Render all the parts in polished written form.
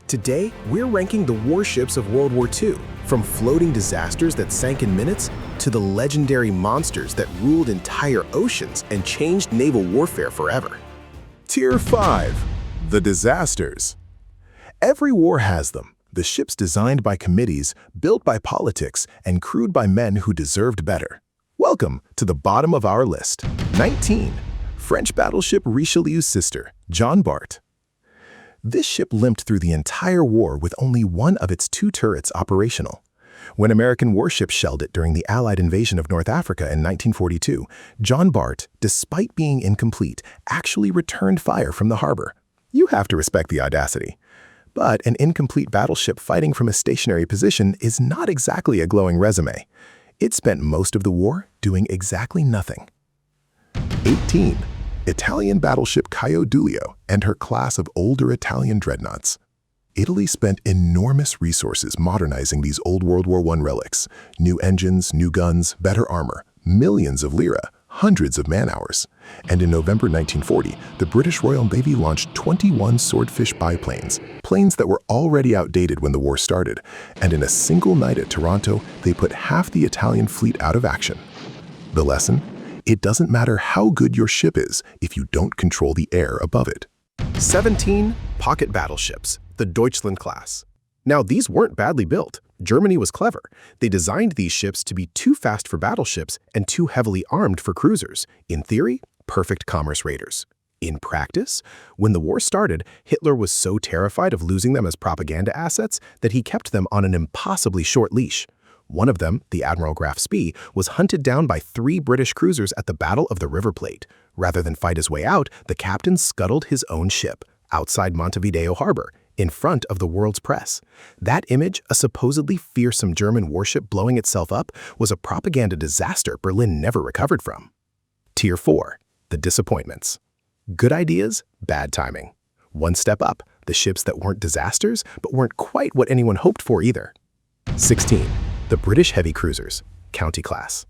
Today, we're ranking the warships of World War II, from floating disasters that sank in minutes to the legendary monsters that ruled entire oceans and changed naval warfare forever. Tier 5. The disasters. Every war has them. The ships designed by committees, built by politics, and crewed by men who deserved better. Welcome to the bottom of our list. 19. French battleship Richelieu's sister, Jean Bart. This ship limped through the entire war with only one of its 2 turrets operational. When American warships shelled it during the Allied invasion of North Africa in 1942, Jean Bart, despite being incomplete, actually returned fire from the harbor. You have to respect the audacity. But an incomplete battleship fighting from a stationary position is not exactly a glowing resume. It spent most of the war doing exactly nothing. 18. Italian battleship Caio Duilio and her class of older Italian dreadnoughts. Italy spent enormous resources modernizing these old World War I relics. New engines, new guns, better armor, millions of lira, hundreds of man-hours. And in November 1940, the British Royal Navy launched 21 Swordfish biplanes, planes that were already outdated when the war started. And in a single night at Taranto, they put half the Italian fleet out of action. The lesson? It doesn't matter how good your ship is if you don't control the air above it. 17. Pocket battleships, the Deutschland class. Now, these weren't badly built. Germany was clever. They designed these ships to be too fast for battleships and too heavily armed for cruisers. In theory, perfect commerce raiders. In practice, when the war started, Hitler was so terrified of losing them as propaganda assets that he kept them on an impossibly short leash. One of them, the Admiral Graf Spee, was hunted down by 3 British cruisers at the Battle of the River Plate. Rather than fight his way out, the captain scuttled his own ship outside Montevideo Harbor, in front of the world's press. That image, a supposedly fearsome German warship blowing itself up, was a propaganda disaster Berlin never recovered from. Tier 4. The disappointments. Good ideas, bad timing. One step up, the ships that weren't disasters, but weren't quite what anyone hoped for either. 16. The British heavy cruisers, County class.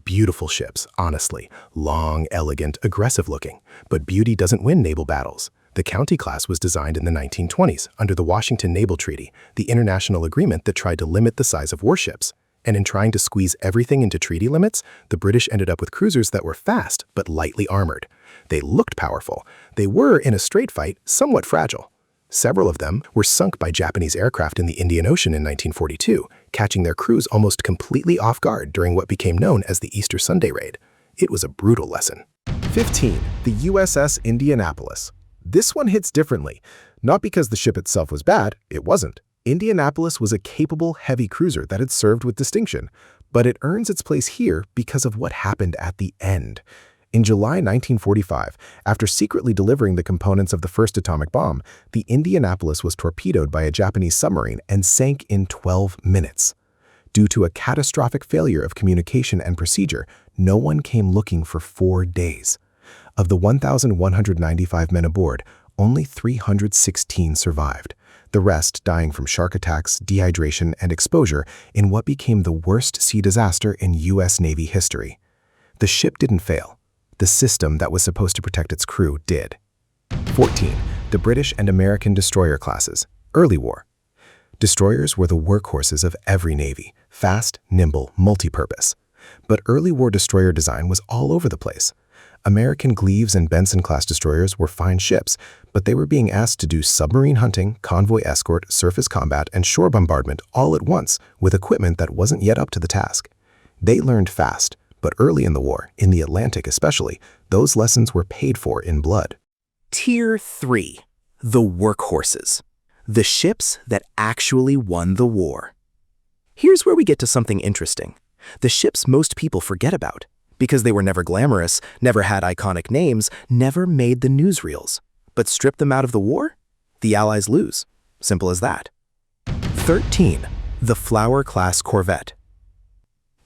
Beautiful ships, honestly. Long, elegant, aggressive-looking. But beauty doesn't win naval battles. The County class was designed in the 1920s under the Washington Naval Treaty, the international agreement that tried to limit the size of warships. And in trying to squeeze everything into treaty limits, the British ended up with cruisers that were fast but lightly armored. They looked powerful. They were, in a straight fight, somewhat fragile. Several of them were sunk by Japanese aircraft in the Indian Ocean in 1942, catching their crews almost completely off guard during what became known as the Easter Sunday Raid. It was a brutal lesson. 15. The USS Indianapolis. This one hits differently. Not because the ship itself was bad, it wasn't. Indianapolis was a capable, heavy cruiser that had served with distinction, but it earns its place here because of what happened at the end. In July 1945, after secretly delivering the components of the first atomic bomb, the Indianapolis was torpedoed by a Japanese submarine and sank in 12 minutes. Due to a catastrophic failure of communication and procedure, no one came looking for 4 days. Of the 1,195 men aboard, only 316 survived, the rest dying from shark attacks, dehydration, and exposure in what became the worst sea disaster in U.S. Navy history. The ship didn't fail. The system that was supposed to protect its crew did. 14. The British and American destroyer classes, early war. Destroyers were the workhorses of every navy, fast, nimble, multi-purpose. But early war destroyer design was all over the place. American Gleaves and Benson-class destroyers were fine ships, but they were being asked to do submarine hunting, convoy escort, surface combat, and shore bombardment all at once with equipment that wasn't yet up to the task. They learned fast. But early in the war, in the Atlantic especially, those lessons were paid for in blood. Tier 3. The workhorses. The ships that actually won the war. Here's where we get to something interesting. The ships most people forget about. Because they were never glamorous, never had iconic names, never made the newsreels. But strip them out of the war? The Allies lose. Simple as that. 13. The Flower-class corvette.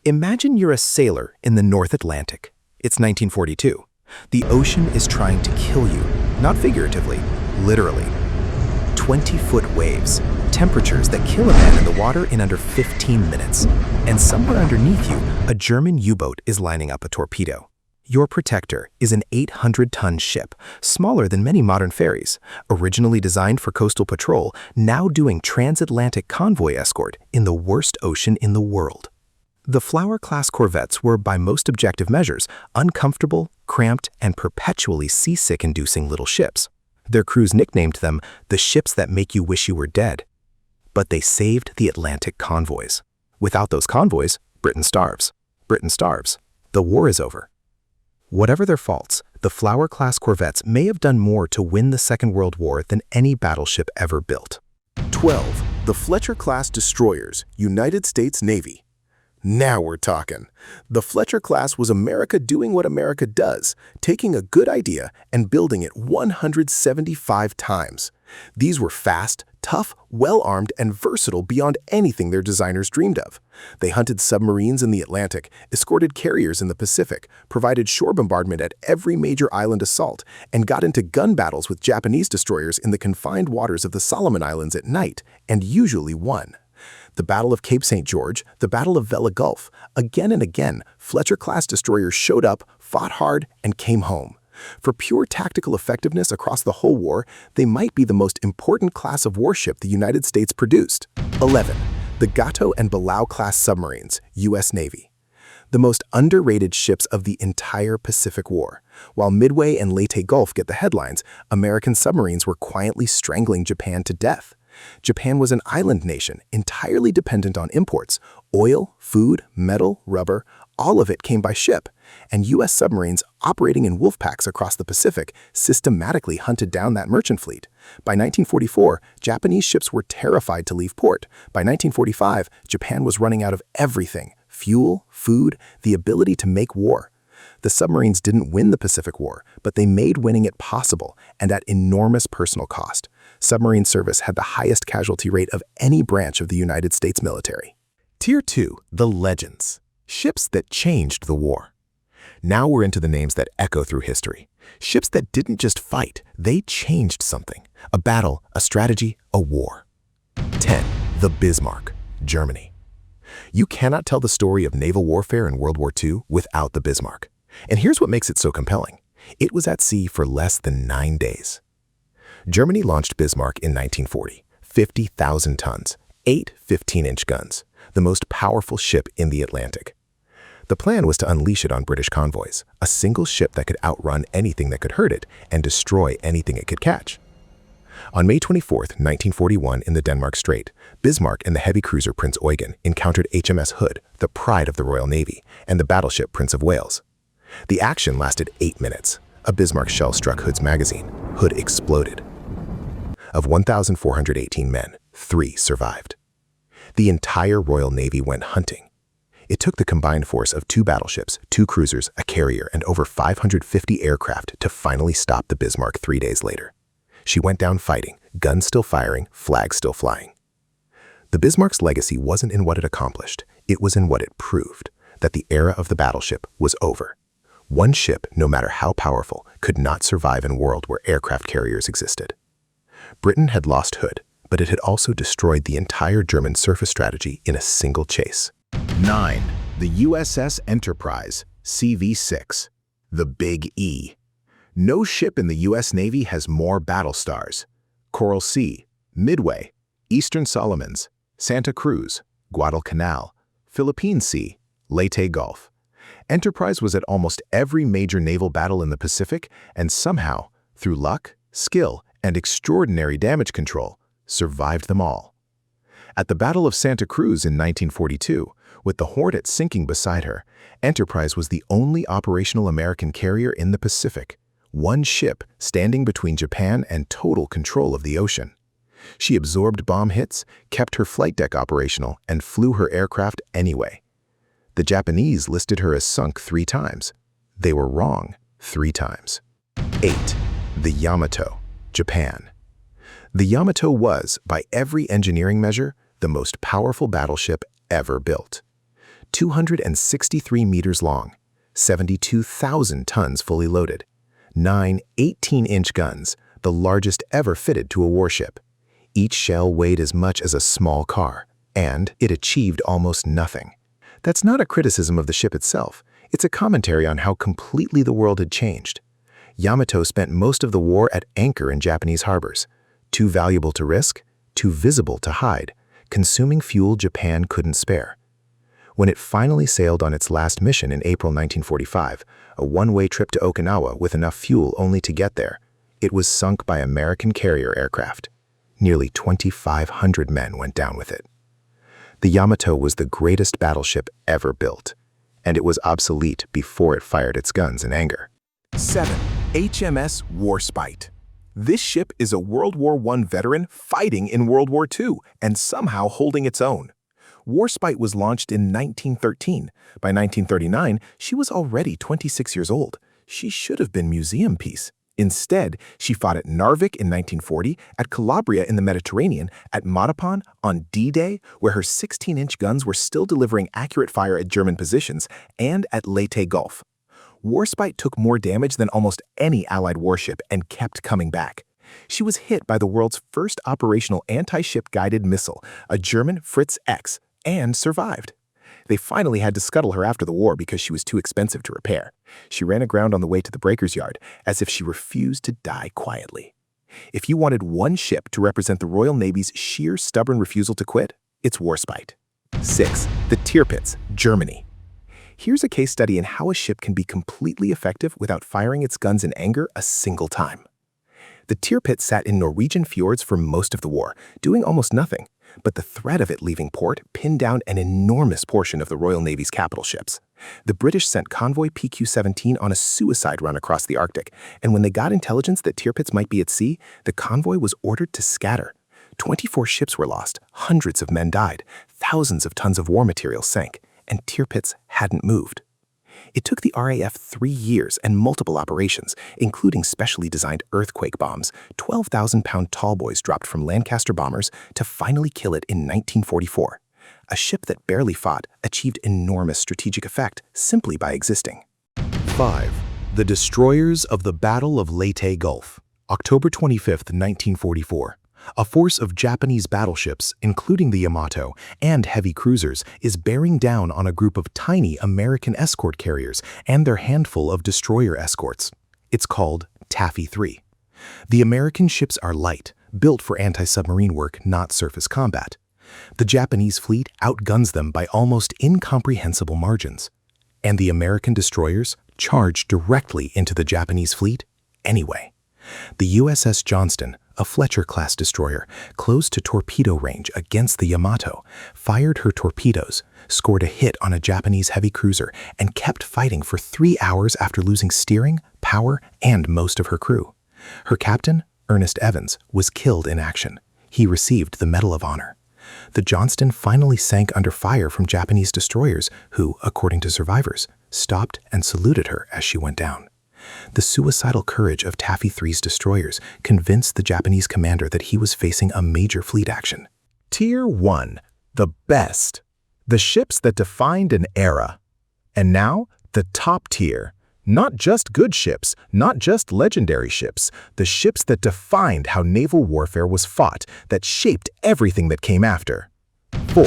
Imagine you're a sailor in the North Atlantic. It's 1942. The ocean is trying to kill you, not figuratively, literally. 20-foot waves, temperatures that kill a man in the water in under 15 minutes. And somewhere underneath you, a German U-boat is lining up a torpedo. Your protector is an 800-ton ship, smaller than many modern ferries, originally designed for coastal patrol, now doing transatlantic convoy escort in the worst ocean in the world. The Flower-class corvettes were, by most objective measures, uncomfortable, cramped, and perpetually seasick-inducing little ships. Their crews nicknamed them the ships that make you wish you were dead. But they saved the Atlantic convoys. Without those convoys, Britain starves. Britain starves. The war is over. Whatever their faults, the Flower-class corvettes may have done more to win the Second World War than any battleship ever built. 12. The Fletcher-class destroyers, United States Navy. Now we're talking. The Fletcher class was America doing what America does, taking a good idea and building it 175 times. These were fast, tough, well-armed, and versatile beyond anything their designers dreamed of. They hunted submarines in the Atlantic, escorted carriers in the Pacific, provided shore bombardment at every major island assault, and got into gun battles with Japanese destroyers in the confined waters of the Solomon Islands at night, and usually won. The Battle of Cape St. George, the Battle of Vella Gulf, again and again, Fletcher-class destroyers showed up, fought hard, and came home. For pure tactical effectiveness across the whole war, they might be the most important class of warship the United States produced. 11. The Gato and Balao-class submarines, U.S. Navy. The most underrated ships of the entire Pacific War. While Midway and Leyte Gulf get the headlines, American submarines were quietly strangling Japan to death. Japan was an island nation, entirely dependent on imports. Oil, food, metal, rubber, all of it came by ship. And U.S. submarines operating in wolf packs across the Pacific systematically hunted down that merchant fleet. By 1944, Japanese ships were terrified to leave port. By 1945, Japan was running out of everything: fuel, food, the ability to make war. The submarines didn't win the Pacific War, but they made winning it possible, and at enormous personal cost. Submarine service had the highest casualty rate of any branch of the United States military. Tier 2. The Legends. Ships that changed the war. Now we're into the names that echo through history. Ships that didn't just fight, they changed something. A battle, a strategy, a war. 10. The Bismarck, Germany. You cannot tell the story of naval warfare in World War II without the Bismarck. And here's what makes it so compelling. It was at sea for less than 9 days. Germany launched Bismarck in 1940, 50,000 tons, 8 15-inch guns, the most powerful ship in the Atlantic. The plan was to unleash it on British convoys, a single ship that could outrun anything that could hurt it and destroy anything it could catch. On May 24, 1941, in the Denmark Strait, Bismarck and the heavy cruiser Prince Eugen encountered HMS Hood, the pride of the Royal Navy, and the battleship Prince of Wales. The action lasted 8 minutes. A Bismarck shell struck Hood's magazine. Hood exploded. Of 1,418 men, 3 survived. The entire Royal Navy went hunting. It took the combined force of 2 battleships, 2 cruisers, a carrier, and over 550 aircraft to finally stop the Bismarck 3 days later. She went down fighting, guns still firing, flags still flying. The Bismarck's legacy wasn't in what it accomplished, it was in what it proved, that the era of the battleship was over. One ship, no matter how powerful, could not survive in a world where aircraft carriers existed. Britain had lost Hood, but it had also destroyed the entire German surface strategy in a single chase. 9. The USS Enterprise, CV-6. The Big E. No ship in the U.S. Navy has more battle stars. Coral Sea, Midway, Eastern Solomons, Santa Cruz, Guadalcanal, Philippine Sea, Leyte Gulf. Enterprise was at almost every major naval battle in the Pacific and somehow, through luck, skill, and extraordinary damage control, survived them all. At the Battle of Santa Cruz in 1942, with the Hornet sinking beside her, Enterprise was the only operational American carrier in the Pacific, one ship standing between Japan and total control of the ocean. She absorbed bomb hits, kept her flight deck operational, and flew her aircraft anyway. The Japanese listed her as sunk 3 times. They were wrong 3 times. 8. The Yamato, Japan. The Yamato was, by every engineering measure, the most powerful battleship ever built. 263 meters long, 72,000 tons fully loaded, 9 18-inch guns, the largest ever fitted to a warship. Each shell weighed as much as a small car, and it achieved almost nothing. That's not a criticism of the ship itself. It's a commentary on how completely the world had changed. Yamato spent most of the war at anchor in Japanese harbors. Too valuable to risk, too visible to hide, consuming fuel Japan couldn't spare. When it finally sailed on its last mission in April 1945, a one-way trip to Okinawa with enough fuel only to get there, it was sunk by American carrier aircraft. Nearly 2,500 men went down with it. The Yamato was the greatest battleship ever built, and it was obsolete before it fired its guns in anger. 7. HMS Warship. This ship is a World War I veteran fighting in World War II and somehow holding its own. Warship was launched in 1913. By 1939, she was already 26 years old. She should have been museum piece. Instead, she fought at Narvik in 1940, at Calabria in the Mediterranean, at Matapan on D-Day, where her 16-inch guns were still delivering accurate fire at German positions, and at Leyte Gulf. Warship took more damage than almost any Allied warship and kept coming back. She was hit by the world's first operational anti-ship guided missile, a German Fritz X, and survived. They finally had to scuttle her after the war because she was too expensive to repair. She ran aground on the way to the breaker's yard, as if she refused to die quietly. If you wanted one ship to represent the Royal Navy's sheer stubborn refusal to quit, it's Warship. 6. The Tirpitz, Germany. Here's a case study in how a ship can be completely effective without firing its guns in anger a single time. The Tirpitz sat in Norwegian fjords for most of the war, doing almost nothing, but the threat of it leaving port pinned down an enormous portion of the Royal Navy's capital ships. The British sent convoy PQ-17 on a suicide run across the Arctic, and when they got intelligence that Tirpitz might be at sea, the convoy was ordered to scatter. 24 ships were lost, hundreds of men died, thousands of tons of war material sank, and Tirpitz hadn't moved. It took the RAF 3 years and multiple operations, including specially designed earthquake bombs, 12,000-pound tallboys dropped from Lancaster bombers, to finally kill it in 1944. A ship that barely fought achieved enormous strategic effect simply by existing. 5. The destroyers of the Battle of Leyte Gulf, October 25, 1944. A force of Japanese battleships, including the Yamato, and heavy cruisers, is bearing down on a group of tiny American escort carriers and their handful of destroyer escorts. It's called Taffy 3. The American ships are light, built for anti-submarine work, not surface combat. The Japanese fleet outguns them by almost incomprehensible margins. And the American destroyers charge directly into the Japanese fleet anyway. The USS Johnston, a Fletcher-class destroyer, close to torpedo range against the Yamato, fired her torpedoes, scored a hit on a Japanese heavy cruiser, and kept fighting for 3 hours after losing steering, power, and most of her crew. Her captain, Ernest Evans, was killed in action. He received the Medal of Honor. The Johnston finally sank under fire from Japanese destroyers who, according to survivors, stopped and saluted her as she went down. The suicidal courage of Taffy 3's destroyers convinced the Japanese commander that he was facing a major fleet action. Tier 1. The best. The ships that defined an era. And now, the top tier. Not just good ships, not just legendary ships, the ships that defined how naval warfare was fought, that shaped everything that came after. 4.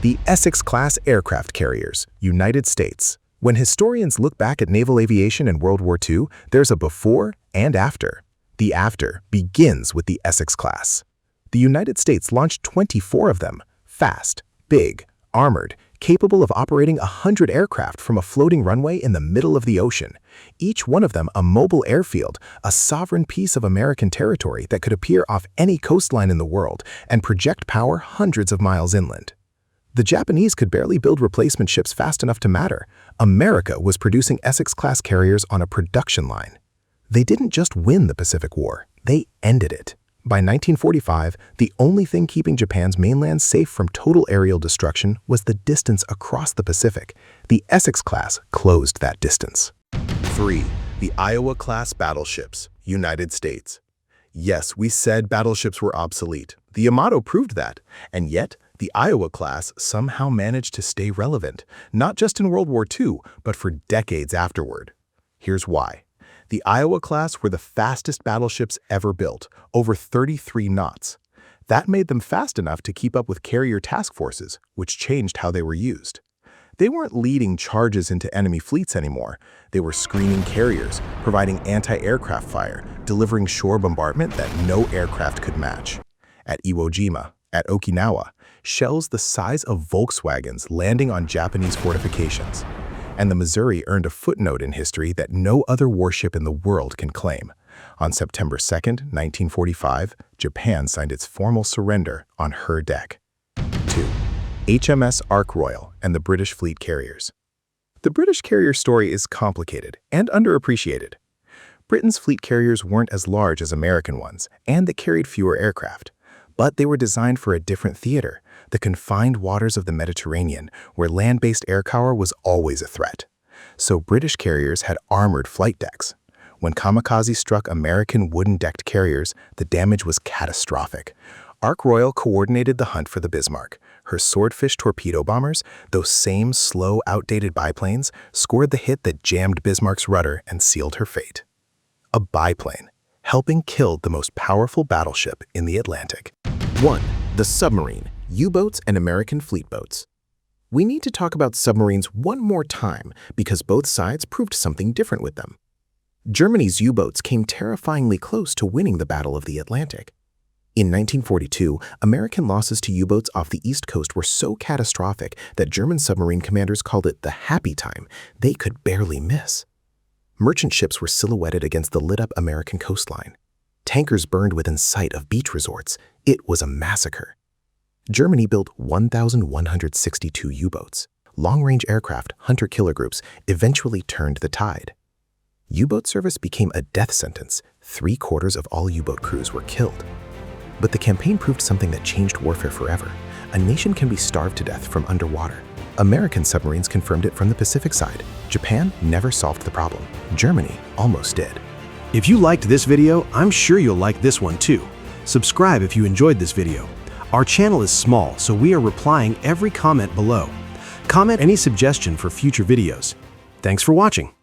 The Essex-class aircraft carriers, United States. When historians look back at naval aviation in World War II, there's a before and after. The after begins with the Essex class. The United States launched 24 of them, fast, big, armored, capable of operating 100 aircraft from a floating runway in the middle of the ocean. Each one of them a mobile airfield, a sovereign piece of American territory that could appear off any coastline in the world and project power hundreds of miles inland. The Japanese could barely build replacement ships fast enough to matter. America was producing Essex-class carriers on a production line. They didn't just win the Pacific War, they ended it. By 1945, the only thing keeping Japan's mainland safe from total aerial destruction was the distance across the Pacific. The Essex-class closed that distance. 3. The Iowa-class battleships, United States. Yes, we said battleships were obsolete. The Yamato proved that, and yet, the Iowa class somehow managed to stay relevant, not just in World War II, but for decades afterward. Here's why. The Iowa class were the fastest battleships ever built, over 33 knots. That made them fast enough to keep up with carrier task forces, which changed how they were used. They weren't leading charges into enemy fleets anymore. They were screening carriers, providing anti-aircraft fire, delivering shore bombardment that no aircraft could match. At Iwo Jima, at Okinawa, shells the size of Volkswagens landing on Japanese fortifications. And the Missouri earned a footnote in history that no other warship in the world can claim. On September 2, 1945, Japan signed its formal surrender on her deck. 2. HMS Ark Royal and the British fleet carriers. The British carrier story is complicated and underappreciated. Britain's fleet carriers weren't as large as American ones, and they carried fewer aircraft. But they were designed for a different theater, the confined waters of the Mediterranean, where land-based air power was always a threat. So British carriers had armored flight decks. When kamikaze struck American wooden-decked carriers, the damage was catastrophic. Ark Royal coordinated the hunt for the Bismarck. Her Swordfish torpedo bombers, those same slow, outdated biplanes, scored the hit that jammed Bismarck's rudder and sealed her fate. A biplane, helping kill the most powerful battleship in the Atlantic. 1. The submarine, U-boats and American fleet boats. We need to talk about submarines one more time because both sides proved something different with them. Germany's U-boats came terrifyingly close to winning the Battle of the Atlantic. In 1942, American losses to U-boats off the East Coast were so catastrophic that German submarine commanders called it the happy time. They could barely miss. Merchant ships were silhouetted against the lit-up American coastline. Tankers burned within sight of beach resorts. It was a massacre. Germany built 1,162 U-boats. Long-range aircraft, hunter-killer groups, eventually turned the tide. U-boat service became a death sentence. 3/4 of all U-boat crews were killed. But the campaign proved something that changed warfare forever. A nation can be starved to death from underwater. American submarines confirmed it from the Pacific side. Japan never solved the problem. Germany almost did. If you liked this video, I'm sure you'll like this one too. Subscribe if you enjoyed this video. Our channel is small, so we are replying every comment below. Comment any suggestion for future videos. Thanks for watching.